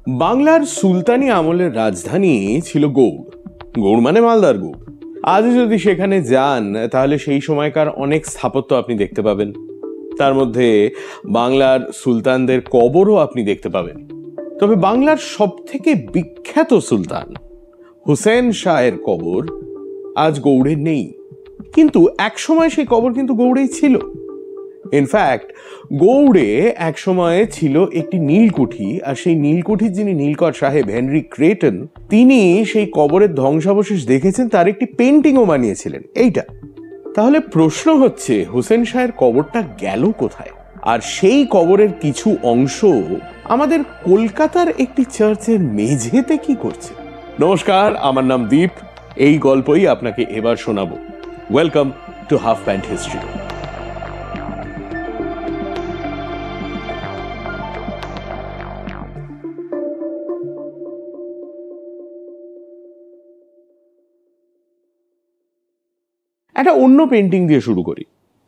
বাংলার সুলতানি আমলের রাজধানী ছিল গৌড়। গৌড় মানে মালদার গৌড়। আজও যদি সেখানে যান তাহলে সেই সময়কার অনেক স্থাপত্য আপনি দেখতে পাবেন। তার মধ্যে বাংলার সুলতানদের কবরও আপনি দেখতে পাবেন। তবে বাংলার সব থেকে বিখ্যাত সুলতান হুসেন শাহের কবর আজ গৌড়ে নেই, কিন্তু একসময় সেই কবর কিন্তু গৌড়েই ছিল। ইনফ্যাক্ট গৌড়ে এক সময়ে ছিল একটি নীলকুঠি, আর সেই নীলকুঠির যিনি নীলকর সাহেব হেনরি ক্রেটন, তিনি সেই কবরের ধ্বংসাবশেষ দেখেছেন, তার একটি পেন্টিংও বানিয়েছিলেন এইটা। তাহলে প্রশ্ন হচ্ছে হুসেন শাহের কবরটা গেল কোথায়? আর সেই কবরের কিছু অংশ আমাদের কলকাতার একটি চার্চের মেঝেতে কি করছে? নমস্কার, আমার নাম দীপ। এই গল্পই আপনাকে এবার শোনাবো। Welcome to half pant history. একটা অন্য পেন্টিং দিয়ে শুরু করি।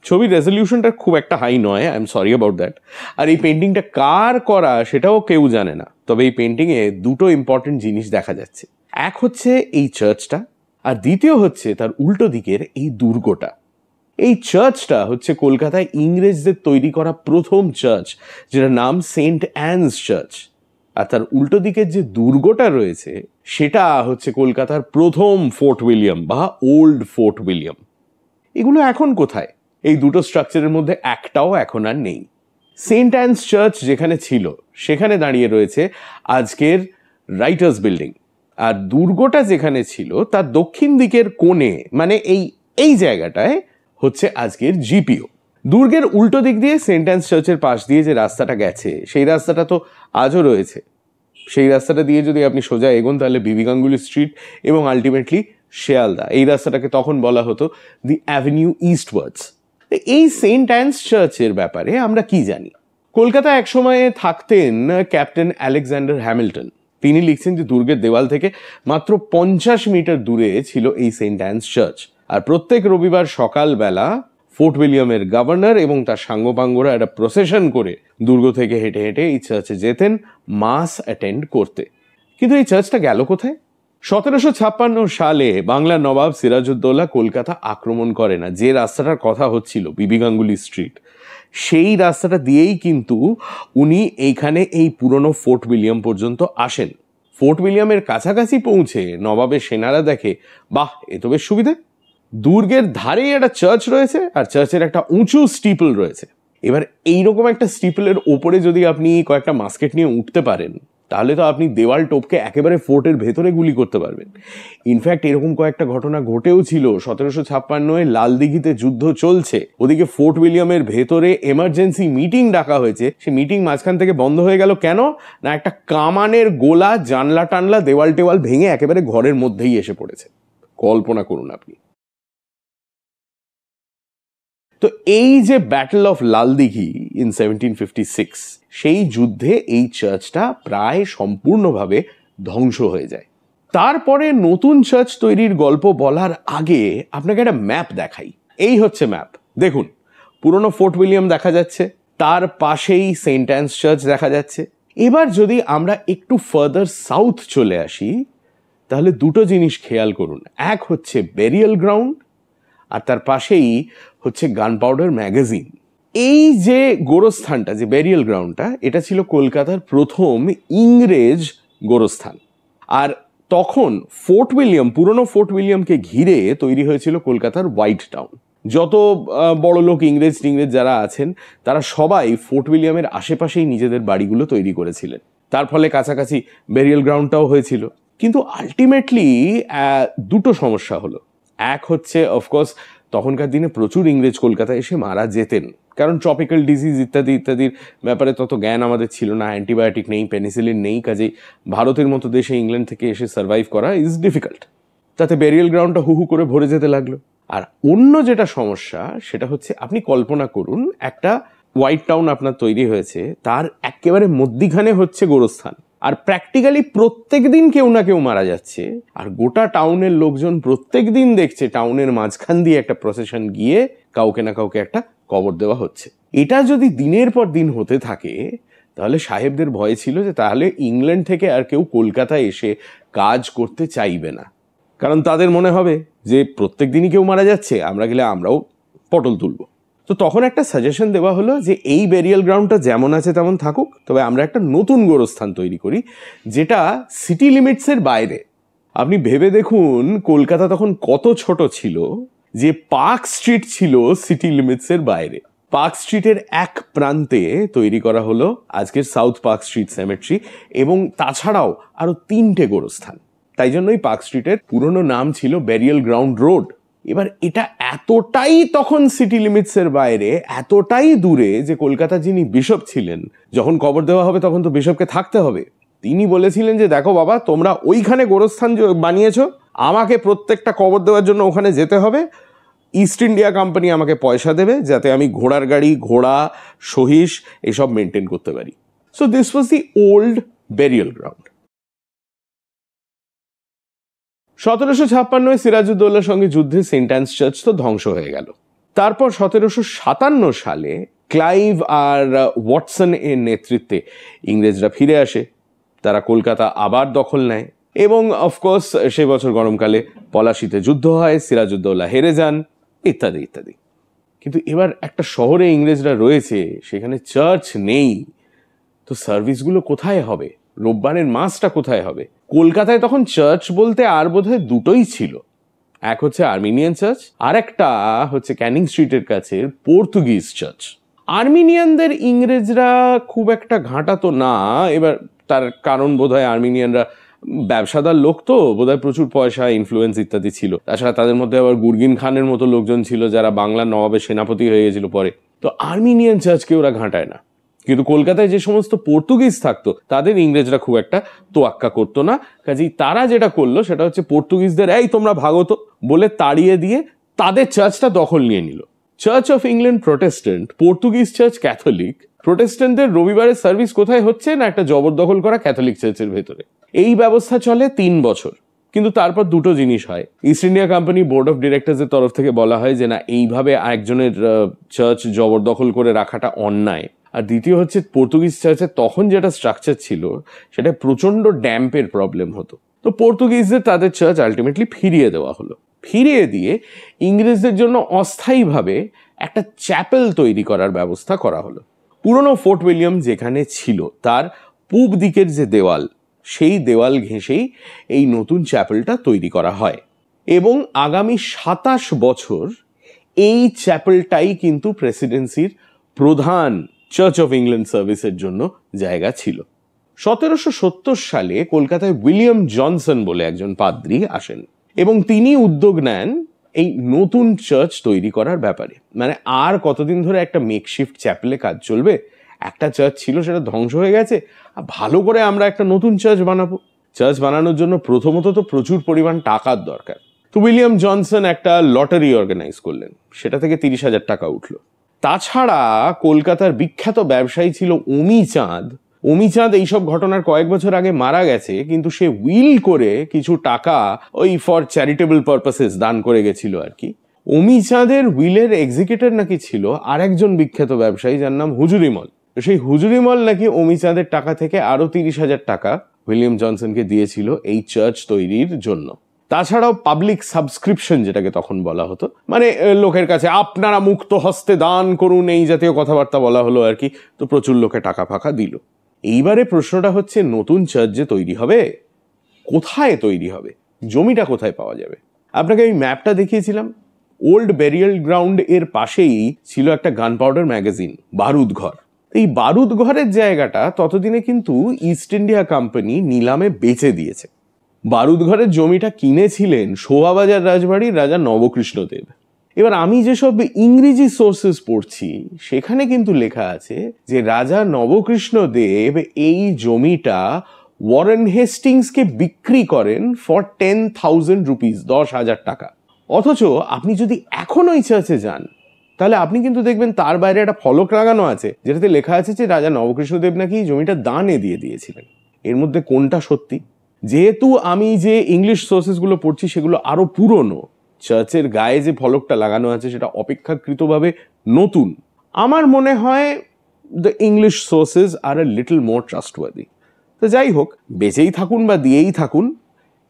ছবির রেজলিউশনটা খুব একটা হাই নয়, I am sorry about that. আর এই পেন্টিংটা কার করা সেটাও কেউ জানে না। তবে এই পেন্টিংয়ে দুটো ইম্পর্টেন্ট জিনিস দেখা যাচ্ছে। এক হচ্ছে এই চার্চটা, আর দ্বিতীয় হচ্ছে তার উল্টো দিকের এই দুর্গটা। এই চার্চটা হচ্ছে কলকাতায় ইংরেজদের তৈরি করা প্রথম চার্চ, যেটার নাম সেন্ট অ্যানস চার্চ। আর তার উল্টো দিকের যে দুর্গটা রয়েছে সেটা হচ্ছে কলকাতার প্রথম ফোর্ট উইলিয়াম বা ওল্ড ফোর্ট উইলিয়াম। এগুলো এখন কোথায়? এই দুটো স্ট্রাকচারের মধ্যে একটাও এখন আর নেই। সেন্ট অ্যানস চার্চ যেখানে ছিল সেখানে দাঁড়িয়ে রয়েছে আজকের রাইটার্স বিল্ডিং, আর দুর্গটা যেখানে ছিল তার দক্ষিণ দিকের কোণে, মানে এই জায়গাটায় হচ্ছে আজকের জিপিও। দুর্গের উল্টো দিক দিয়ে সেন্ট অ্যানস চার্চের পাশ দিয়ে যে রাস্তাটা গেছে সেই রাস্তাটা তো আজও রয়েছে। সেই রাস্তাটা দিয়ে যদি আপনি সোজা এগোন তাহলে বিবি গাঙ্গুলি স্ট্রিট এবং আলটিমেটলি শেয়ালদা। এই রাস্তাটাকে তখন বলা হতো দি অ্যাভিনিউ ইস্টওয়ার্ডস। এই সেন্ট অ্যানস চার্চের ব্যাপারে আমরা কি জানি? কলকাতা এক সময়ে থাকতেন ক্যাপ্টেন আলেকজান্ডার হ্যামিল্টন। তিনি লিখছেন যে দুর্গের দেওয়াল থেকে মাত্র 50 মিটার দূরে ছিল এই সেন্ট অ্যানস চার্চ। আর প্রত্যেক রবিবার সকালবেলা ফোর্ট উইলিয়ামের গভর্নর এবং তার সাঙ্গপাঙ্গরা একটা প্রসেশন করে দুর্গ থেকে হেঁটে হেঁটে এই চার্চে যেতেন মাস অ্যাটেন্ড করতে। কিন্তু এই চার্চটা গেল কোথায়? 1756 সালে বাংলার নবাব সিরাজউদ্দৌলা কলকাতা আক্রমণ করে না। যে রাস্তাটার কথা হচ্ছিল বিবি গাঙ্গুলি স্ট্রিট, সেই রাস্তাটা দিয়েই কিন্তু উনি এইখানে এই পুরনো ফোর্ট উইলিয়াম পর্যন্ত আসেন। ফোর্ট উইলিয়ামের কাছাকাছি পৌঁছে নবাবের সেনারা দেখে, বাহ, এ তো বেশ সুবিধে। দুর্গের ধারেই একটা চার্চ রয়েছে, আর চার্চের একটা উঁচু স্টিপল রয়েছে। এবার এইরকম একটা স্টিপলের ওপরে যদি আপনি কয়েকটা মাস্কেট নিয়ে উঠতে পারেন তাহলে তো আপনি দেওয়াল টপকে একেবারে ফোর্টের ভেতরে গুলি করতে পারবেন। ইনফ্যাক্ট এরকম কয়েকটা ঘটনা ঘটেও ছিল। 1756 লালদিঘিতে যুদ্ধ চলছে, ওদিকে ফোর্ট উইলিয়ামের ভেতরে এমার্জেন্সি মিটিং ডাকা হয়েছে। সেই মিটিং মাঝখান থেকে বন্ধ হয়ে গেল। কেন না, একটা কামানের গোলা জানলা টানলা দেওয়াল টেওয়াল ভেঙে একেবারে ঘরের মধ্যেই এসে পড়েছে। কল্পনা করুন আপনি। তো এই যে ব্যাটল অফ লালদিঘি ইন 1756, সেই যুদ্ধে এই চার্চটা প্রায় সম্পূর্ণভাবে ধ্বংস হয়ে যায়। তারপরে নতুন চার্চ তৈরির গল্প বলার আগে আপনাকে একটা ম্যাপ দেখাই। এই হচ্ছে ম্যাপ। দেখুন, পুরনো ফোর্ট উইলিয়াম দেখা যাচ্ছে, তার পাশেই সেন্ট অ্যানস চার্চ দেখা যাচ্ছে। এবার যদি আমরা একটু ফার্দার সাউথ চলে আসি তাহলে দুটো জিনিস খেয়াল করুন। এক হচ্ছে বেরিয়াল গ্রাউন্ড, আর তার পাশেই হচ্ছে গান পাউডার ম্যাগাজিন। এই যে গোরস্থানটা, যে বেরিয়াল গ্রাউন্ডটা, এটা ছিল কলকাতার প্রথম ইংরেজ গোরস্থান। আর তখন ফোর্ট উইলিয়াম, পুরনো ফোর্ট উইলিয়ামকে ঘিরে তৈরি হয়েছিল কলকাতার হোয়াইট টাউন। যত বড় লোক ইংরেজ যারা আছেন তারা সবাই ফোর্ট উইলিয়ামের আশেপাশেই নিজেদের বাড়িগুলো তৈরি করেছিলেন। তার ফলে কাছাকাছি বেরিয়াল গ্রাউন্ডটাও হয়েছিল। কিন্তু আলটিমেটলি দুটো সমস্যা হলো। এক হচ্ছে অফকোর্স তখনকার দিনে প্রচুর ইংরেজ কলকাতায় এসে মারা যেতেন, কারণ ট্রপিক্যাল ডিজিজ ইত্যাদির ব্যাপারে তত জ্ঞান আমাদের ছিল না। অ্যান্টিবায়োটিক নেই, পেনিসিলিন নেই, কাজেই ভারতের মতো দেশে ইংল্যান্ড থেকে এসে সার্ভাইভ করা ইজ ডিফিকাল্ট। তাতে বেরিয়াল গ্রাউন্ডটা হু করে ভরে যেতে লাগলো। আর অন্য যেটা সমস্যা সেটা হচ্ছে, আপনি কল্পনা করুন একটা হোয়াইট টাউন আপনার তৈরি হয়েছে, তার একেবারে মধ্যিখানে হচ্ছে গোরস্থান, আর প্র্যাকটিক্যালি প্রত্যেক দিন কেউ না কেউ মারা যাচ্ছে, আর গোটা টাউনের লোকজন প্রত্যেক দিন দেখছে টাউনের মাঝখান দিয়ে একটা প্রসেশন গিয়ে কাউকে না কাউকে একটা কবর দেওয়া হচ্ছে। এটা যদি দিনের পর দিন হতে থাকে তাহলে সাহেবদের ভয় ছিল যে তাহলে ইংল্যান্ড থেকে আর কেউ কলকাতায় এসে কাজ করতে চাইবে না, কারণ তাদের মনে হবে যে প্রত্যেক দিনই কেউ মারা যাচ্ছে, আমরা গেলে আমরাও পটল তুলব। তো তখন একটা সাজেশন দেওয়া হলো যে এই ব্যারিয়াল গ্রাউন্ডটা যেমন আছে তেমন থাকুক, তবে আমরা একটা নতুন গোরস্থান তৈরি করি যেটা সিটি লিমিটসের বাইরে। আপনি ভেবে দেখুন কলকাতা তখন কত ছোট ছিল যে পার্ক স্ট্রিট ছিল সিটি লিমিটসের বাইরে। পার্ক স্ট্রিটের এক প্রান্তে তৈরি করা হলো আজকের সাউথ পার্ক স্ট্রিট সেমেট্রি, এবং তাছাড়াও আরো 3টে গোরস্থান। তাই জন্যই পার্ক স্ট্রিটের পুরনো নাম ছিল ব্যারিয়াল গ্রাউন্ড রোড। এবার এটা এতটাই তখন সিটি লিমিটসের বাইরে, এতটাই দূরে যে কলকাতা যিনি বিশপ ছিলেন, যখন কবর দেওয়া হবে তখন তো বিশপকে থাকতে হবে, তিনি বলেছিলেন যে দেখো বাবা, তোমরা ওইখানে গোরস্থান বানিয়েছো, আমাকে প্রত্যেকটা কবর দেওয়ার জন্য ওখানে যেতে হবে, ইস্ট ইন্ডিয়া কোম্পানি আমাকে পয়সা দেবে যাতে আমি ঘোড়ার গাড়ি, ঘোড়া, সহিস এসব মেনটেন করতে পারি। So this was the old burial ground. 1756 সিরাজউদ্দৌলার সঙ্গে যুদ্ধে সেন্ট অ্যান্স চার্চ তো ধ্বংস হয়ে গেল। তারপর 1757 সালে ক্লাইভ আর ওয়াটসন এর নেতৃত্বে ইংরেজরা ফিরে আসে, তারা কলকাতা আবার দখল নেয়, এবং অফকোর্স সেই বছর গরমকালে পলাশিতে যুদ্ধ হয়, সিরাজউদ্দৌলা হেরে যান, ইত্যাদি ইত্যাদি। কিন্তু এবার একটা শহরে ইংরেজরা রয়েছে, সেখানে চার্চ নেই, তো সার্ভিসগুলো কোথায় হবে? রোববারের মাসটা কোথায় হবে? কলকাতায় তখন চার্চ বলতে আর বোধহয় দুটোই ছিল, এক হচ্ছে আর্মেনিয়ান চার্চ, আর একটা হচ্ছে ক্যানিং স্ট্রিটের কাছে পর্তুগিজ চার্চ। আর্মেনিয়ানদের ইংরেজরা খুব একটা ঘাঁটাতো না, এবার তার কারণ বোধহয় আর্মেনিয়ানরা ব্যবসাদার লোক, তো বোধহয় প্রচুর পয়সা, ইনফ্লুয়েন্স ইত্যাদি ছিল। তাছাড়া তাদের মধ্যে আবার গুরগিন খানের মতো লোকজন ছিল যারা বাংলার নবাবের সেনাপতি হয়ে গেছিল পরে, তো আর্মেনিয়ান চার্চকে ওরা ঘাঁটায় না। কিন্তু কলকাতায় যে সমস্ত পর্তুগিজ থাকতো তাদের ইংরেজরা খুব একটা তোয়াক্কা করতো না, কাজেই তারা যেটা করলো সেটা হচ্ছে পর্তুগিজদের এই তোমরা ভাগো তো বলে তাড়িয়ে দিয়ে তাদের চার্চটা দখল নিয়ে নিল। Church of England Protestant, Portuguese church Catholic. প্রোটেস্ট্যান্টদের রবিবারের সার্ভিস কোথায় হচ্ছে না একটা জবরদখল করা ক্যাথলিক চার্চের ভেতরে। এই ব্যবস্থা চলে 3 বছর, কিন্তু তারপর দুটো জিনিস হয়। East India company board of ডিরেক্টরসের তরফ থেকে বলা হয় যে না, এইভাবে একজনের চার্চ জবরদখল করে রাখাটা অন্যায়। আর দ্বিতীয় হচ্ছে পর্তুগিজ চার্চের তখন যেটা স্ট্রাকচার ছিল সেটা প্রচন্ড ড্যাম্পের প্রবলেম হতো, তো পর্তুগিজদের তাদের চার্চ আলটিমেটলি ফিরিয়ে দেওয়া হলো। ফিরিয়ে দিয়ে ইংরেজদের জন্য অস্থায়ীভাবে একটা চ্যাপেল তৈরি করার ব্যবস্থা করা হলো। পুরনো ফোর্ট উইলিয়াম যেখানে ছিল তার পূব দিকের যে দেওয়াল, সেই দেওয়াল ঘেঁষেই এই নতুন চ্যাপেলটা তৈরি করা হয়, এবং আগামী 27 বছর এই চ্যাপেলটাই কিন্তু প্রেসিডেন্সির প্রধান চার্চ অফ ইংল্যান্ড সার্ভিসের জন্য জায়গা ছিল। 1770 সালে কলকাতায় উইলিয়াম জনসন বলে একজন পাদ্রী আসেন, এবং তিনি উদ্যোগ নেন এই নতুন চার্চ তৈরি করার ব্যাপারে। মানে আর কতদিন ধরে একটা মেকশিফট চ্যাপেলে কাজ চলবে? একটা চার্চ ছিল, সেটা ধ্বংস হয়ে গেছে, ভালো করে আমরা একটা নতুন চার্চ বানাবো। চার্চ বানানোর জন্য প্রথমত তো প্রচুর পরিমাণ টাকার দরকার। তো উইলিয়াম জনসন একটা লটারি অর্গানাইজ করলেন, সেটা থেকে 30,000 টাকা উঠলো। তাছাড়া কলকাতার বিখ্যাত ব্যবসায়ী ছিল অমি চাঁদ। অমি চাঁদ এইসব ঘটনার কয়েক বছর আগে মারা গেছে, কিন্তু সে উইল করে কিছু টাকা ওই ফর চ্যারিটেবল পারপাসেস দান করে গেছিল আর কি। অমি চাঁদের উইলের এক্সিকিউটর নাকি ছিল আর একজন বিখ্যাত ব্যবসায়ী যার নাম হুজুরিমল। সেই হুজুরিমল নাকি অমি চাঁদের টাকা থেকে আরো 30,000 টাকা উইলিয়াম জনসনকে দিয়েছিল এই চার্চ তৈরির জন্য। তাছাড়াও পাবলিক সাবস্ক্রিপশন যেটাকে তখন বলা হতো, মানে লোকের কাছে আপনারা মুক্ত হস্তে দান করুন, এই জাতীয় কথাবার্তা বলা হলো আর কি। তো প্রচুর লোকে টাকা ফাঁকা দিল। এইবারে প্রশ্নটা হচ্ছে, নতুন চার্চ যে তৈরি হবে, কোথায় তৈরি হবে? জমিটা কোথায় পাওয়া যাবে? আপনাকে আমি ম্যাপটা দেখিয়েছিলাম। ওল্ড ব্যারিয়াল গ্রাউন্ড এর পাশেই ছিল একটা গান পাউডার ম্যাগাজিন, বারুদ ঘর। এই বারুদ ঘরের জায়গাটা ততদিনে কিন্তু ইস্ট ইন্ডিয়া কোম্পানি নিলামে বেচে দিয়েছে। বারুদ ঘরের জমিটা কিনেছিলেন শোভাবাজার রাজবাড়ির রাজা নবকৃষ্ণদেব। এবার আমি যেসব ইংরেজি সোর্সেস পড়ছি সেখানে কিন্তু লেখা আছে যে রাজা নবকৃষ্ণদেব এই জমিটা ওয়ারেন হেস্টিংসকে বিক্রি করেন ফর 10,000 রুপিস, 10,000 টাকা। অথচ আপনি যদি এখন ওই চার্চে যান তাহলে আপনি কিন্তু দেখবেন তার বাইরে একটা ফলক লাগানো আছে যেটাতে লেখা আছে যে রাজা নবকৃষ্ণদেব নাকি জমিটা দানে দিয়ে দিয়েছিলেন। এর মধ্যে কোনটা সত্যি? যেহেতু আমি যে ইংলিশ সোর্সেসগুলো পড়ছি সেগুলো আরো পুরনো, চার্চের গায়ে যে ফলকটা লাগানো আছে সেটা অপেক্ষাকৃতভাবে নতুন। আমার মনে হয় the English sources R a little more trustworthy. তো যাই হোক, বেঁচেই থাকুন বা দিয়েই থাকুন,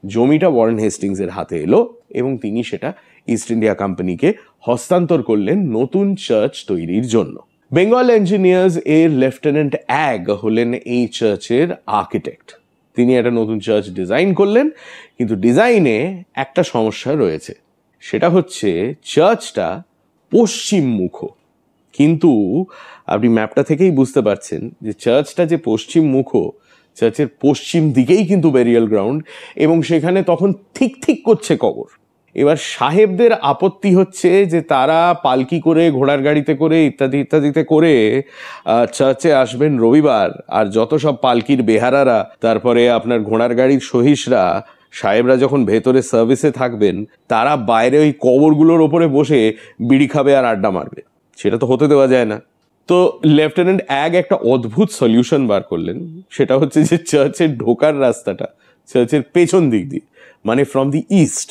জমিটা ওয়ারেন হেস্টিংসের হাতে এলো এবং তিনি সেটা ইস্ট ইন্ডিয়া কোম্পানিকে হস্তান্তর করলেন নতুন চার্চ তৈরির জন্য। বেঙ্গল ইঞ্জিনিয়ার্স এর লেফটেন্যান্ট অ্যাগ হলেন এই চার্চের আর্কিটেক্ট। তিনি একটা নতুন চার্চ ডিজাইন করলেন, কিন্তু ডিজাইনে একটা সমস্যা রয়েছে, সেটা হচ্ছে চার্চটা পশ্চিমমুখ। কিন্তু আপনি ম্যাপটা থেকেই বুঝতে পারছেন যে চার্চটা যে পশ্চিমমুখ, চার্চের পশ্চিম দিকেই কিন্তু ব্যারিয়াল গ্রাউন্ড, এবং সেখানে তখন ঠিক ঠিক করছে কবর। এবার সাহেবদের আপত্তি হচ্ছে যে তারা পালকি করে, ঘোড়ার গাড়িতে করে, ইত্যাদি ইত্যাদিতে করে চার্চে আসবেন রবিবার, আর যত সব পালকির বেহারারা, তারপরে আপনার ঘোড়ার গাড়ির সহিসরা, সাহেবরা যখন ভেতরে সার্ভিসে থাকবেন, তারা বাইরে ওই কবরগুলোর ওপরে বসে বিড়ি খাবে আর আড্ডা মারবে। সেটা তো হতে দেওয়া যায় না। তো লেফটেন্যান্ট অ্যাগ একটা অদ্ভুত সলিউশন বার করলেন, সেটা হচ্ছে যে চার্চের ঢোকার রাস্তাটা চার্চের পেছন দিক দিয়ে, মানে ফ্রম দি ইস্ট।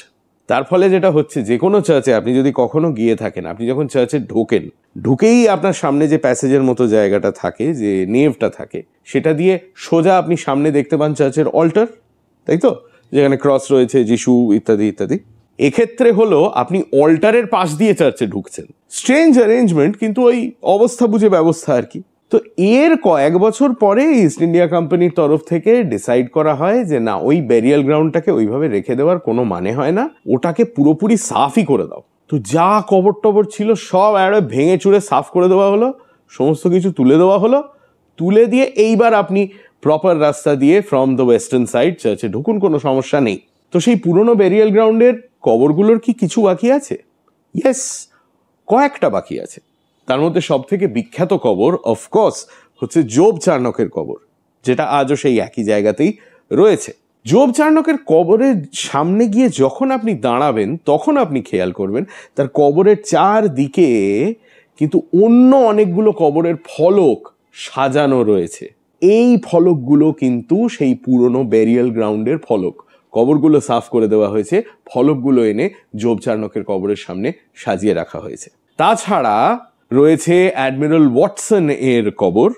তার ফলে যেটা হচ্ছে, যে কোনো চার্চে আপনি যদি কখনো গিয়ে থাকেন, আপনি যখন চার্চে ঢোকেন, ঢুকেই আপনার সামনে যে প্যাসেজের মতো জায়গাটা থাকে, যে নেভটা থাকে, সেটা দিয়ে সোজা আপনি সামনে দেখতে পান চার্চের অল্টার, তাই তো, যেখানে ক্রস রয়েছে, যিশু ইত্যাদি ইত্যাদি। এক্ষেত্রে হলো আপনি অল্টারের পাশ দিয়ে চার্চে ঢুকছেন। স্ট্রেঞ্জ অ্যারেঞ্জমেন্ট, কিন্তু ওই অবস্থা বুঝে ব্যবস্থা আর কি। তো এর কয়েক বছর পরে ইস্ট ইন্ডিয়া কোম্পানির তরফ থেকে ডিসাইড করা হয় যে না, ওই ব্যারিয়াল গ্রাউন্ডটাকে ওইভাবে রেখে দেওয়ার কোনো মানে হয় না, ওটাকে পুরোপুরি সাফই করে দাও। তো যা কবর টবর ছিল সব এড়ে ভেঙে চুড়ে সাফ করে দেওয়া হলো, সমস্ত কিছু তুলে দেওয়া হলো। তুলে দিয়ে এইবার আপনি প্রপার রাস্তা দিয়ে ফ্রম দ্য ওয়েস্টার্ন সাইড চার্চে ঢুকুন, কোনো সমস্যা নেই। তো সেই পুরনো ব্যারিয়াল গ্রাউন্ডের কবরগুলোর কি কিছু বাকি আছে? ইয়েস, কয়েকটা বাকি আছে। তার মধ্যে সব থেকে বিখ্যাত কবর অফকোর্স হচ্ছে জোব চার্নকের কবর, যেটা আজও সেই একই জায়গাতেই রয়েছে। জোব চার্নকের কবরের সামনে গিয়ে যখন আপনি দাঁড়াবেন, তখন আপনি খেয়াল করবেন তার কবরের চারদিকে কিন্তু অন্য অনেকগুলো কবরের ফলক সাজানো রয়েছে। এই ফলকগুলো কিন্তু সেই পুরনো ব্যারিয়াল গ্রাউন্ডের ফলক। কবরগুলো সাফ করে দেওয়া হয়েছে, ফলকগুলো এনে জোব চার্নকের কবরের সামনে সাজিয়ে রাখা হয়েছে। তাছাড়া রয়েছে অ্যাডমিরাল ওয়াটসন এর কবর।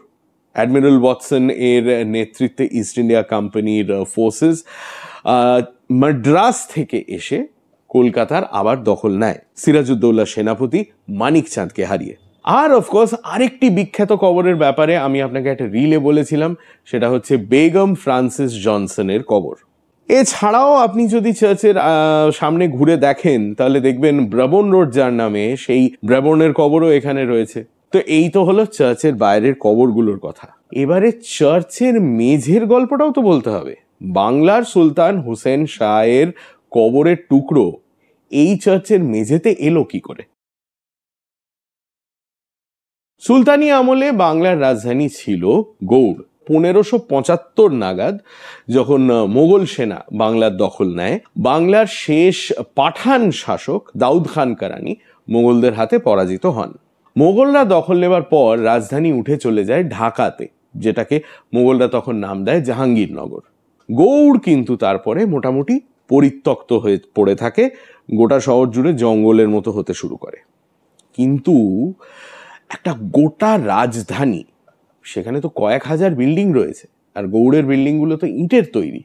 অ্যাডমিরাল ওয়াটসন এর নেতৃত্বে ইস্ট ইন্ডিয়া কোম্পানির ফোর্সেস মাদ্রাস থেকে এসে কলকাতার আবার দখল নেয় সিরাজউদ্দৌলা সেনাপতি মানিক চাঁদকে হারিয়ে। আর অফকোর্স আরেকটি বিখ্যাত কবরের ব্যাপারে আমি আপনাকে একটা রিলে বলেছিলাম, সেটা হচ্ছে বেগম ফ্রান্সিস জনসনের কবর। এছাড়াও আপনি যদি চার্চের সামনে ঘুরে দেখেন, তাহলে দেখবেন ব্রাবোর্ন রোড যার নামে, সেই ব্রাবোর্নের কবরও এখানে রয়েছে। তো এই তো হলো চার্চের বাইরের কবরগুলোর কথা। এবারে চার্চের মেঝের গল্পটাও তো বলতে হবে। বাংলার সুলতান হুসেন শাহের কবরের টুকরো এই চার্চের মেঝেতে এলো কি করে? সুলতানি আমলে বাংলার রাজধানী ছিল গৌড়। 1575 নাগাদ যখন মোগল সেনা বাংলার দখল নেয়, বাংলার শেষ পাঠান শাসক দাউদ খান কারানি মোগলদের হাতে পরাজিত হন। মোগলরা দখল নেবার পর রাজধানী উঠে চলে যায় ঢাকাতে, যেটাকে মোগলরা তখন নাম দেয় জাহাঙ্গীরনগর। গৌড় কিন্তু তারপরে মোটামুটি পরিত্যক্ত হয়ে পড়ে থাকে, গোটা শহর জুড়ে জঙ্গলের মতো হতে শুরু করে। কিন্তু একটা গোটা রাজধানী, সেখানে তো কয়েক হাজার বিল্ডিং রয়েছে, আর গৌড়ের বিল্ডিংগুলো তো ইটের তৈরি।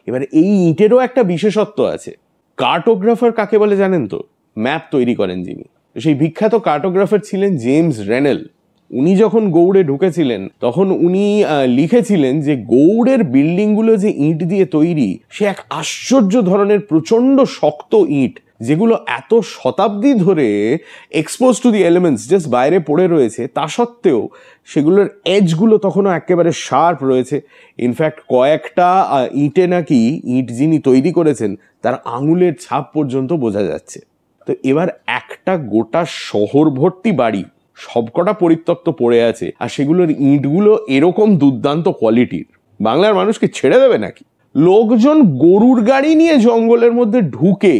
এবার এই ইটেরও একটা বিশেষত্ব আছে। কার্টোগ্রাফার কাকে বলে জানেন তো? ম্যাপ তৈরি করেন যিনি, সেই বিখ্যাত কার্টোগ্রাফার ছিলেন জেমস রেনেল। উনি যখন গৌড়ে ঢুকেছিলেন, তখন উনি লিখেছিলেন যে গৌড়ের বিল্ডিংগুলো যে ইট দিয়ে তৈরি, সে এক আশ্চর্য ধরনের প্রচণ্ড শক্ত ইট, যেগুলো এত শতাব্দী ধরে expose to the elements, just বাইরে পড়ে রয়েছে, তা সত্ত্বেও সেগুলোর এজগুলো তখনও একেবারে শার্প রয়েছে। ইনফ্যাক্ট কয়েকটা ইটে নাকি ইট যিনি তৈরি করেছেন তার আঙুলের ছাপ পর্যন্ত বোঝা যাচ্ছে। তো এবার একটা গোটা শহর ভর্তি বাড়ি সবকটা পরিত্যক্ত পড়ে আছে, আর সেগুলোর ইটগুলো এরকম দুর্দান্ত কোয়ালিটির, বাংলার মানুষকে ছেড়ে দেবে নাকি? লোকজন গরুর গাড়ি নিয়ে জঙ্গলের মধ্যে ঢুকে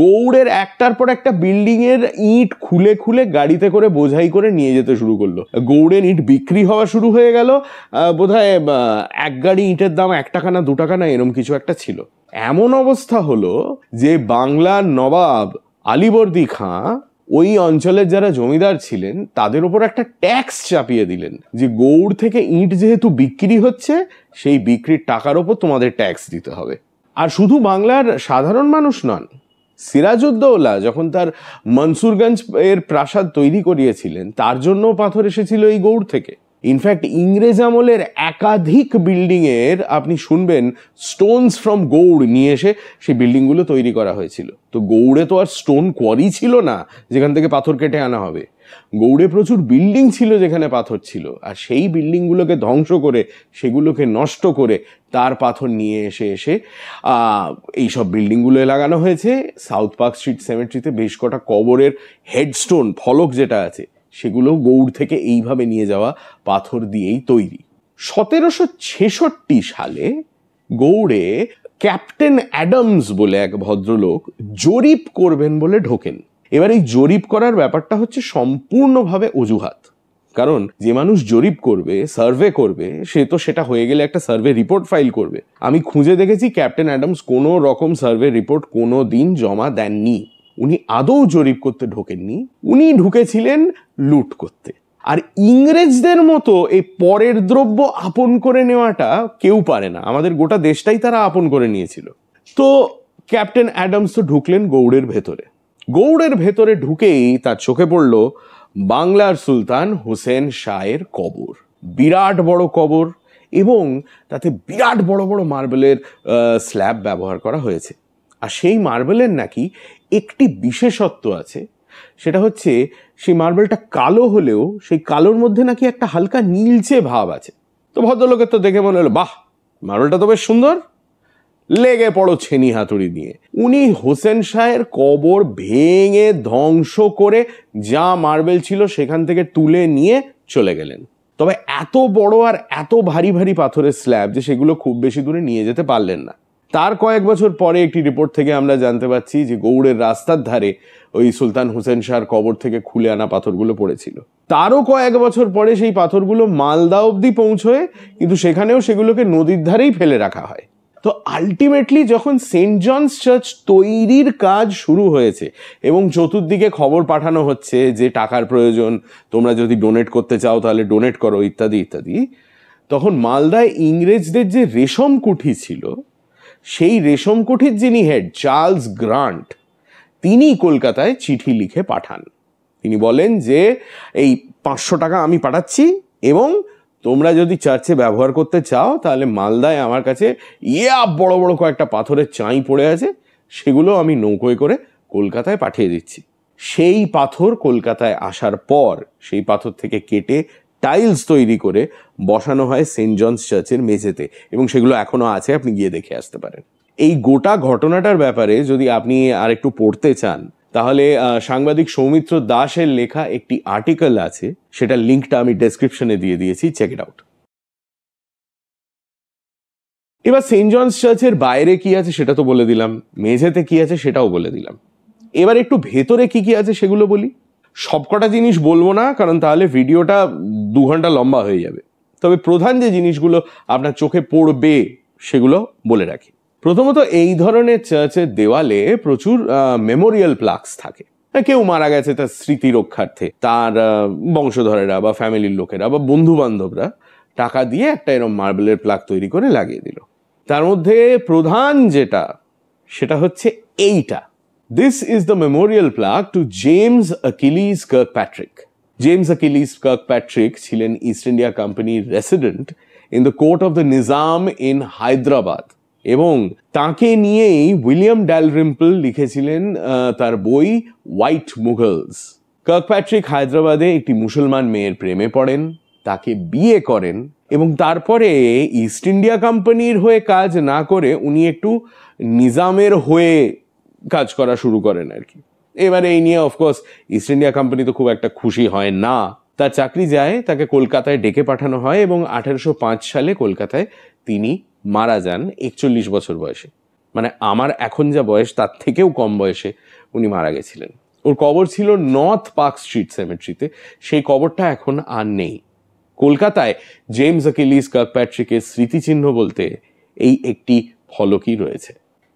গৌড়ের একটার পর একটা বিল্ডিং এর ইট খুলে খুলে গাড়িতে করে বোঝাই করে নিয়ে যেতে শুরু করলো। গৌড়ের ইট বিক্রি হওয়া শুরু হয়ে গেল। বোধহয় এক গাড়ি ইটের দাম 1 টাকা না 2 টাকা না এরম কিছু একটা ছিল। এমন অবস্থা হলো যে বাংলার নবাব আলীবর্দী খাঁ ওই অঞ্চলের যারা জমিদার ছিলেন তাদের ওপর একটা ট্যাক্স চাপিয়ে দিলেন যে গৌড় থেকে ইট যেহেতু বিক্রি হচ্ছে, সেই বিক্রির টাকার ওপর তোমাদের ট্যাক্স দিতে হবে। আর শুধু বাংলার সাধারণ মানুষ নন, সিরাজউদ্দৌলা যখন তার মনসুরগঞ্জ এর প্রাসাদ তৈরি করিয়েছিলেন তার জন্য পাথর এসেছিল এই গৌড় থেকে। ইনফ্যাক্ট ইংরেজ আমলের একাধিক বিল্ডিং এর আপনি শুনবেন স্টোনস ফ্রম গৌড় নিয়ে এসে সেই বিল্ডিংগুলো তৈরি করা হয়েছিল। তো গৌড়ে তো আর স্টোন কোয়ারি ছিল না যেখান থেকে পাথর কেটে আনা হবে, গৌড়ে প্রচুর বিল্ডিং ছিল যেখানে পাথর ছিল, আর সেই বিল্ডিংগুলোকে ধ্বংস করে, সেগুলোকে নষ্ট করে তার পাথর নিয়ে এসে এইসব বিল্ডিংগুলো লাগানো হয়েছে। সাউথ পার্ক স্ট্রিট সেমেট্রিতে বেশ কটা কবরের হেডস্টোন ফলক যেটা আছে সেগুলো গৌড় থেকে এইভাবে নিয়ে যাওয়া পাথর দিয়েই তৈরি। 1766 সালে গৌড়ে ক্যাপ্টেন অ্যাডামস বলে এক ভদ্রলোক জরিপ করবেন বলে ঢোকেন। এবার এই জরিপ করার ব্যাপারটা হচ্ছে সম্পূর্ণভাবে অজুহাত, কারণ যে মানুষ জরিপ করবে, সার্ভে করবে, সে তো সেটা হয়ে গেলে একটা সার্ভে রিপোর্ট ফাইল করবে। আমি খুঁজে দেখেছি ক্যাপ্টেন অ্যাডামস কোনো রকম সার্ভে রিপোর্ট কোনো দিন জমা দেননি। উনি আদৌ জরিপ করতে ঢোকেননি, উনি ঢুকেছিলেন লুট করতে। আর ইংরেজদের মতো এই পরের দ্রব্য আপন করে নেওয়াটা কেউ পারে না, আমাদের গোটা দেশটাই তারা আপন করে নিয়েছিল। তো ক্যাপ্টেন অ্যাডামস তো ঢুকলেন গৌড়ের ভেতরে। গৌড়ের ভেতরে ঢুকেই তার চোখে পড়ল বাংলার সুলতান হুসেন শাহের কবর। বিরাট বড় কবর, এবং তাতে বিরাট বড় বড় মার্বেলের স্ল্যাব ব্যবহার করা হয়েছে। আর সেই মার্বেলের নাকি একটি বিশেষত্ব আছে, সেটা হচ্ছে সেই মার্বেলটা কালো হলেও সেই কালোর মধ্যে নাকি একটা হালকা নীলচে ভাব আছে। তো ভদ্রলোকের তো দেখে মনে হলো, বাহ, মার্বেলটা তো বেশ সুন্দর, লেগে পড়ো ছেনি হাতুড়ি নিয়ে। উনি হোসেন শাহের কবর ভেঙে ধ্বংস করে যা মার্বেল ছিল সেখান থেকে তুলে নিয়ে চলে গেলেন। তবে এত বড় আর এত ভারী ভারী পাথরের স্ল্যাব যে সেগুলো খুব বেশি দূরে নিয়ে যেতে পারলেন না। তার কয়েক বছর পরে একটি রিপোর্ট থেকে আমরা জানতে পারছি যে গৌড়ের রাস্তার ধারে ওই সুলতান হুসেন শাহর কবর থেকে খুলে আনা পাথরগুলো পড়েছিল। তারও কয়েক বছর পরে সেই পাথরগুলো মালদা অবধি পৌঁছয়, কিন্তু সেখানেও সেগুলোকে নদীর ধারেই ফেলে রাখা হয়। তো আলটিমেটলি যখন সেন্ট জনস চার্চ তৈরির কাজ শুরু হয়েছে এবং চতুর্দিকে খবর পাঠানো হচ্ছে যে টাকার প্রয়োজন, তোমরা যদি ডোনেট করতে চাও তাহলে ডোনেট করো, ইত্যাদি ইত্যাদি, তখন মালদায় ইংরেজদের যে রেশম কুঠি ছিল, সেই রেশম কুঠির যিনি হেড চার্লস গ্রান্ট, তিনি কলকাতায় চিঠি লিখে পাঠান। তিনি বলেন যে এই 500 টাকা আমি পাঠাচ্ছি, এবং তোমরা যদি চার্চে ব্যবহার করতে চাও তাহলে মালদায় আমার কাছে বড় বড় কয়েকটা পাথরের চাঁই পড়ে আছে, সেগুলো আমি নৌকোয় করে কলকাতায় পাঠিয়ে দিচ্ছি। সেই পাথর কলকাতায় আসার পর সেই পাথর থেকে কেটে টাইলস তৈরি করে বসানো হয় সেন্ট জনস চার্চের মেঝেতে, এবং সেগুলো এখনো আছে, আপনি গিয়ে দেখে আসতে পারেন। এই গোটা ঘটনাটার ব্যাপারে যদি আপনি আর একটু পড়তে চান তাহলে সাংবাদিক সৌমিত্র দাসের লেখা একটি আর্টিকেল আছে, সেটার লিঙ্কটা আমি ডেসক্রিপশনে দিয়ে দিয়েছি, চেক ইট আউট। এবার সেন্ট জনস চার্চের বাইরে কি আছে সেটা তো বলে দিলাম, মেঝেতে কি আছে সেটাও বলে দিলাম। এবার একটু ভেতরে কি কি আছে সেগুলো বলি। সবকটা জিনিস বলবো না, কারণ তাহলে ভিডিওটা 2 ঘন্টা লম্বা হয়ে যাবে। তবে প্রধান যে জিনিসগুলো আপনার চোখে পড়বে সেগুলো বলে রাখি। প্রথমত, এই ধরনের চার্চের দেওয়ালে প্রচুর মেমোরিয়াল প্লাকস থাকে। কেউ মারা গেছে তার স্মৃতি রক্ষার্থে তার বংশধরেরা বা ফ্যামিলির লোকেরা বা বন্ধু বান্ধবরা টাকা দিয়ে একটা এরকম মার্বেলের প্লাক তৈরি করে লাগিয়ে দিল। তার মধ্যে প্রধান যেটা, সেটা হচ্ছে এইটা। This is the memorial plaque to James Achilles Kirkpatrick. James Achilles Kirkpatrick ছিলেন ইস্ট ইন্ডিয়া কোম্পানির resident in the court of the Nizam in Hyderabad, এবং তাকে নিয়েই উইলিয়াম ড্যালরিম্পল লিখেছিলেন তার বই হোয়াইট মুঘলস। কার্কপ্যাট্রিক হায়দ্রাবাদে একটি মুসলমান মেয়ের প্রেমে পড়েন, তাকে বিয়ে করেন, এবং তারপরে ইস্ট ইন্ডিয়া কোম্পানির হয়ে কাজ না করে উনি একটু নিজামের হয়ে কাজ করা শুরু করেন আর কি। এবারে এই নিয়ে অফকোর্স ইস্ট ইন্ডিয়া কোম্পানি তো খুব একটা খুশি হয় না, তার চাকরি যায়, তাকে কলকাতায় ডেকে পাঠানো হয়, এবং 1805 সালে কলকাতায় তিনি মারা যান 41 বছর বয়সে। মানে আমার এখন যা বয়স তার থেকেও কম বয়সে উনি মারা গেছিলেন। ওর কবর ছিল নর্থ পার্ক স্ট্রিট সেমেট্রিতে, সেই কবরটা এখন আর নেই। কলকাতায় জেমস অ্যাকিলিস কার্কপ্যাট্রিকের স্মৃতিচিহ্ন বলতে এই একটি ফলকই রয়েছে।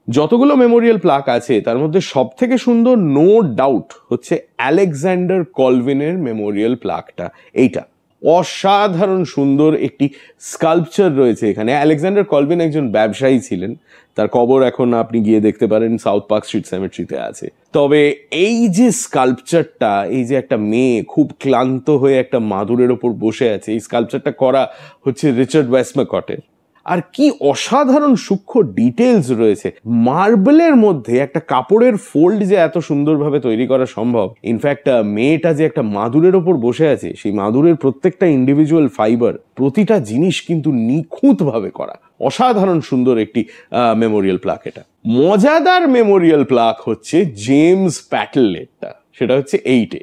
যতগুলো মেমোরিয়াল প্লাক আছে তার মধ্যে সব থেকে সুন্দর নো ডাউট হচ্ছে আলেকজান্ডার কলভিনের মেমোরিয়াল প্লাকটা। এইটা অসাধারণ সুন্দর একটি স্কাল্পচার রয়েছে এখানে। আলেকজান্ডার কলভিন একজন ব্যবসায়ী ছিলেন, তার কবর এখন আপনি গিয়ে দেখতে পারেন সাউথ পার্ক স্ট্রিট সেমেট্রিতে আছে। তবে এই যে স্কাল্পচারটা, এই যে একটা মেয়ে খুব ক্লান্ত হয়ে একটা মাদুরের ওপর বসে আছে, এই স্কাল্পচারটা করা হচ্ছে রিচার্ড ওয়েস্টম্যাকটের। আর কি অসাধারণ সূক্ষ্ম ডিটেলস রয়েছে মার্বেলের মধ্যে। একটা কাপড়ের ফোল্ড যে এত সুন্দরভাবে তৈরি করা সম্ভব, ইনফ্যাক্ট মেয়েটা যে একটা মাদুরের ওপর বসে আছে, সেই মাদুরের প্রত্যেকটা ইন্ডিভিজুয়াল ফাইবার, প্রতিটা জিনিস কিন্তু নিখুঁতভাবে করা। অসাধারণ সুন্দর একটি মেমোরিয়াল প্লাক এটা। মজাদার মেমোরিয়াল প্লাক হচ্ছে জেমস প্যাটেলেরটা, সেটা হচ্ছে 8-এ।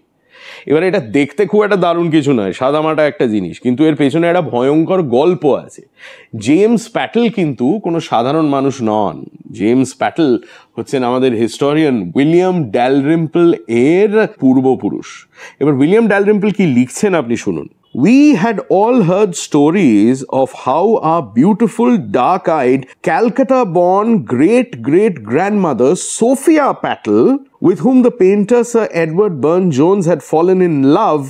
এবার এটা দেখতে খুব একটা দারুণ কিছু নয়, সাদামাটা একটা জিনিস, কিন্তু এর পেছনে একটা ভয়ঙ্কর গল্প আছে। জেমস প্যাটেল কিন্তু কোনো সাধারণ মানুষ নন। জেমস প্যাটেল হচ্ছেন আমাদের হিস্টোরিয়ান উইলিয়াম ড্যালরিম্পল এর পূর্বপুরুষ। এবার উইলিয়াম ড্যালরিম্পল কি লিখছেন আপনি শুনুন। We had all heard stories of how our beautiful, dark-eyed, Calcutta-born great-great-grandmother Sophia Patel, with whom the painter Sir Edward Burne-Jones had fallen in love,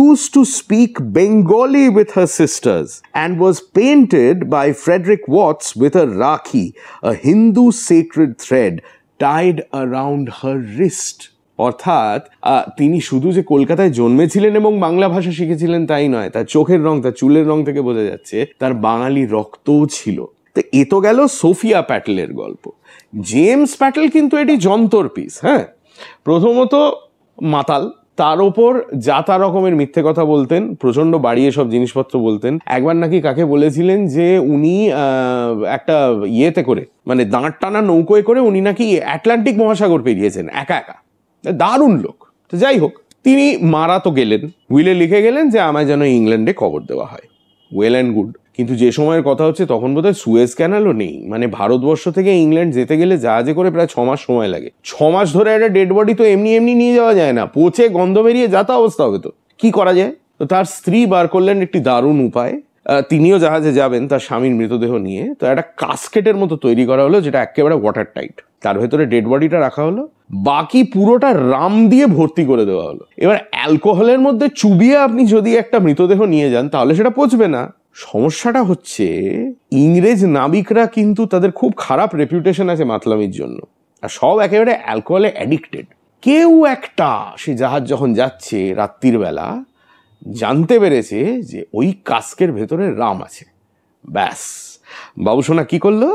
used to speak Bengali with her sisters, and was painted by Frederick Watts with a rakhi, a Hindu sacred thread, tied around her wrist. অর্থাৎ তিনি শুধু যে কলকাতায় জন্মেছিলেন এবং বাংলা ভাষা শিখেছিলেন তাই নয়, তার চোখের রং, তার চুলের রং থেকে বোঝা যাচ্ছে তার বাঙালি রক্তও ছিল। তো এ তো গেল সোফিয়া প্যাটেলের গল্প। জেমস প্যাটেল কিন্তু এটি যন্তর পিস। হ্যাঁ, প্রথমত মাতাল, তার ওপর যা তা রকমের মিথ্যে কথা বলতেন, প্রচন্ড বাড়িয়ে সব জিনিসপত্র বলতেন। একবার নাকি কাকে বলেছিলেন যে উনি একটা ইয়েতে করে, মানে দাঁড় টানা নৌকোয় করে উনি নাকি আটলান্টিক মহাসাগর পেরিয়েছেন একা একা। দারুণ লোক। তো যাই হোক, তিনি মারা তো গেলেন, উইলে লিখে গেলেন যে আমায় যেন ইংল্যান্ডে কবর দেওয়া হয়। ওয়েল অ্যান্ড গুড, কিন্তু যে সময়ের কথা হচ্ছে তখন বোধহয় সুয়েজ ক্যানালও নেই। মানে ভারতবর্ষ থেকে ইংল্যান্ড যেতে গেলে জাহাজে করে প্রায় 6 মাস সময় লাগে। 6 মাস ধরে একটা ডেড বডি তো এমনি এমনি নিয়ে যাওয়া যায় না, পচে গন্ধ বেরিয়ে যাতা অবস্থা হবে। তো কি করা যায়? তো তার স্ত্রী বার করলেন একটি দারুণ উপায়। তিনিও জাহাজে যাবেন তার স্বামীর মৃতদেহ নিয়ে। তো একটা কাস্কেটের মতো তৈরি করা হলো, যেটা একেবারে ওয়াটার টাইট। তার ভেতরে ডেড বডিটা রাখা হলো, বাকি পুরোটা রাম দিয়ে ভর্তি করে দেওয়া হলো। এবার অ্যালকোহলের মধ্যে চুবিয়ে আপনি যদি একটা মৃতদেহ নিয়ে যান তাহলে সেটা পচবে না। সমস্যাটা হচ্ছে ইংরেজ নাবিকরা কিন্তু তাদের খুব খারাপ রেপুটেশন আছে মাতলামির জন্য, আর সব একেবারে অ্যালকোহলে অ্যাডিক্টেড। কেউ একটা সে জাহাজ যখন যাচ্ছে রাত্রির বেলা জানতে পেরেছে যে ওই কাস্কের ভেতরে রাম আছে। ব্যাস, বাবুসোনা কি করলো?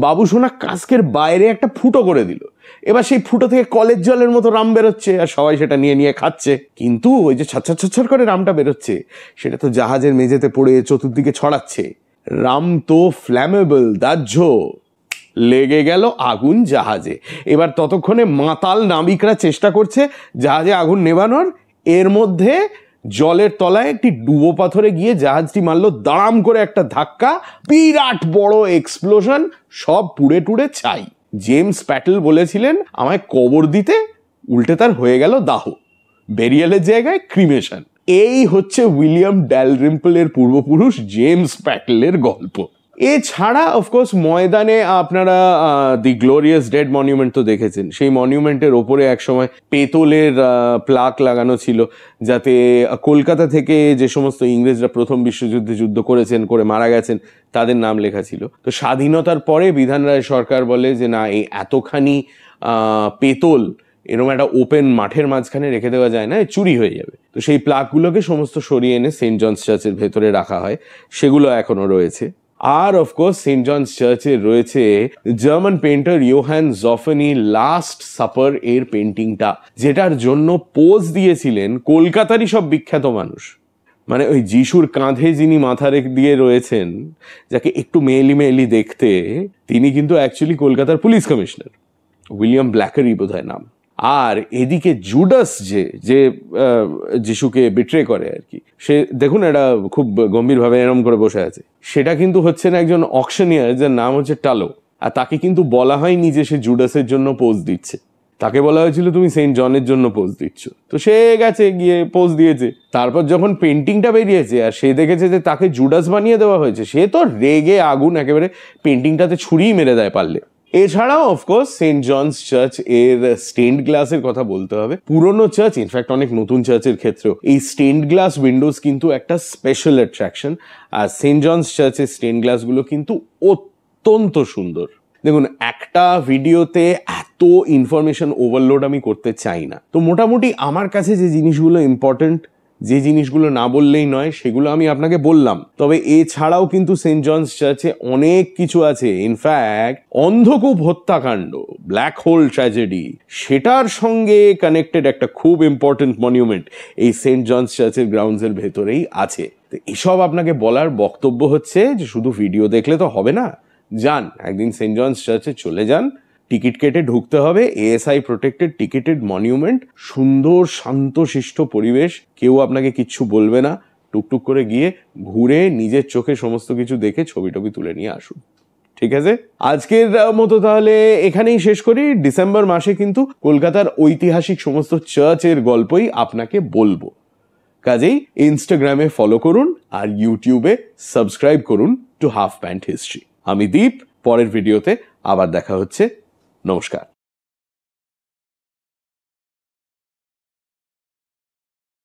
বাবুসোনা কাস্কের বাইরে একটা ফুটো করে দিল। এবার সেই ফুটো থেকে কলের জলের মতো রাম বেরোচ্ছে, আর সবাই সেটা নিয়ে নিয়ে খাচ্ছে। কিন্তু ওই যে ছচ্ছর ছচ্ছর করে রামটা বেরোচ্ছে, সেটা তো জাহাজের মেঝেতে পড়ে চতুর্দিকে ছড়াচ্ছে। রাম তো ফ্ল্যামেবল, দাহ্য। লেগে গেল আগুন জাহাজে। এবার ততক্ষণে মাতাল নাবিকরা চেষ্টা করছে জাহাজে আগুন নেভানোর। এর মধ্যে জলের তলায় একটি ডুবো পাথরে গিয়ে জাহাজটি মারলো দাঁড়াম করে একটা ধাক্কা, বিরাট বড় এক্সপ্লোশন, সব পুড়ে টুড়ে ছাই। জেমস প্যাটেল বলেছিলেন আমায় কবর দিতে, উল্টে তার হয়ে গেল দাহ, বেরিয়ালের জায়গায় ক্রিমেশন। এই হচ্ছে উইলিয়াম ড্যালরিম্পলের পূর্বপুরুষ জেমস প্যাটেলের গল্প। এছাড়া অফকোর্স ময়দানে আপনারা দি গ্লোরিয়াস ডেড মনিউমেন্ট তো দেখেছেন। সেই মনিউমেন্টের ওপরে একসময় পেতলের প্লাক লাগানো ছিল, যাতে কলকাতা থেকে যে সমস্ত ইংরেজরা প্রথম বিশ্বযুদ্ধে যুদ্ধ করেছেন, করে মারা গেছেন, তাদের নাম লেখা ছিল। তো স্বাধীনতার পরে বিধান রায় সরকার বলে যে না, এই এতখানি পেতল এরকম একটা ওপেন মাঠের মাঝখানে রেখে দেওয়া যায় না, চুরি হয়ে যাবে। তো সেই প্লাকগুলোকে সমস্ত সরিয়ে এনে সেন্ট জনস চার্চের ভেতরে রাখা হয়, সেগুলো এখনো রয়েছে। আর অফকোর্স সেন্ট জনস চার্চে রয়েছে German painter Johann Zoffany last supper এর পেন্টিংটা, যেটার জন্য পোজ দিয়েছিলেন কলকাতারই সব বিখ্যাত মানুষ। মানে ওই যিশুর কাঁধে যিনি মাথা রেখে দিয়ে রয়েছেন, যাকে একটু মেয়েলি মেয়েলি দেখতে, তিনি কিন্তু অ্যাকচুয়ালি কলকাতার পুলিশ কমিশনার, উইলিয়াম ব্ল্যাকারি বোধহয় নাম। আর এদিকে জুডাস যে যিশুকে বিট্রে করে আর কি, সে দেখুন এটা খুব গম্ভীরভাবে এরম করে বসে আছে। সেটা কিন্তু হচ্ছে না একজন অকশনিয়ার, যার নাম হচ্ছে টালো। আর তাকে কিন্তু বলা হয়নি যে সে জুডাসের জন্য পোজ দিচ্ছে, তাকে বলা হয়েছিল তুমি সেন্ট জনের জন্য পোজ দিচ্ছ। তো সে গেছে, গিয়ে পোজ দিয়েছে। তারপর যখন পেন্টিংটা বেরিয়েছে আর সে দেখেছে যে তাকে জুডাস বানিয়ে দেওয়া হয়েছে, সে তো রেগে আগুন, একেবারে পেন্টিংটাতে ছুরিই মেরে দেয় পারলে। এছাড়াও অফকোর্স সেন্ট জনস চার্চ এর স্টেন্ড গ্লাসের কথা বলতে হবে। পুরনো চার্চ, ইনফ্যাক্ট অনেক নতুন চার্চের ক্ষেত্রেও এই স্টেন্ড গ্লাস উইন্ডোজ কিন্তু একটা স্পেশাল অ্যাট্রাকশন। আর সেন্ট জনস চার্চের স্টেন্ড গ্লাসগুলো কিন্তু অত্যন্ত সুন্দর। দেখুন, একটা ভিডিওতে এত ইনফরমেশন ওভারলোড আমি করতে চাই না, তো মোটামুটি আমার কাছে যে জিনিসগুলো ইম্পর্টেন্ট, যে জিনিসগুলো না বললেই নয়, সেগুলো আমি আপনাকে বললাম। তবে এছাড়াও কিন্তু সেন্ট জনস চার্চে অনেক কিছু আছে। ইনফ্যাক্ট অন্ধকূপ হত্যাকাণ্ড, ব্ল্যাক হোল ট্র্যাজেডি, সেটার সঙ্গে কানেক্টেড একটা খুব ইম্পর্টেন্ট মনিউমেন্ট এই সেন্ট জনস চার্চের গ্রাউন্ডসের ভেতরেই আছে। তো এসব আপনাকে বলার বক্তব্য হচ্ছে যে শুধু ভিডিও দেখলে তো হবে না, যান একদিন সেন্ট জনস চার্চে চলে যান, টিকিট কেটে ঢুকতে হবে। এএসআই প্রোটেক্টেড টিকিটেড মনিউমেন্ট, সুন্দর শান্তশিষ্ট পরিবেশ, কেউ আপনাকে কিচ্ছু বলবে না। টুকটুক করে গিয়ে ঘুরে নিজের চোখে সমস্ত কিছু দেখে ছবি টবি তুলে নিয়ে আসুন। ঠিক আছে, আজকের মতো তাহলে এখানেই শেষ করি। ডিসেম্বর মাসে কিন্তু কলকাতার ঐতিহাসিক সমস্ত চার্চের গল্পই আপনাকে বলবো। কাজেই ইনস্টাগ্রামে ফলো করুন আর ইউটিউবে সাবস্ক্রাইব করুন টু হাফ প্যান্ট হিস্ট্রি। আমি দীপ, পরের ভিডিওতে আবার দেখা হচ্ছে। নমস্কার।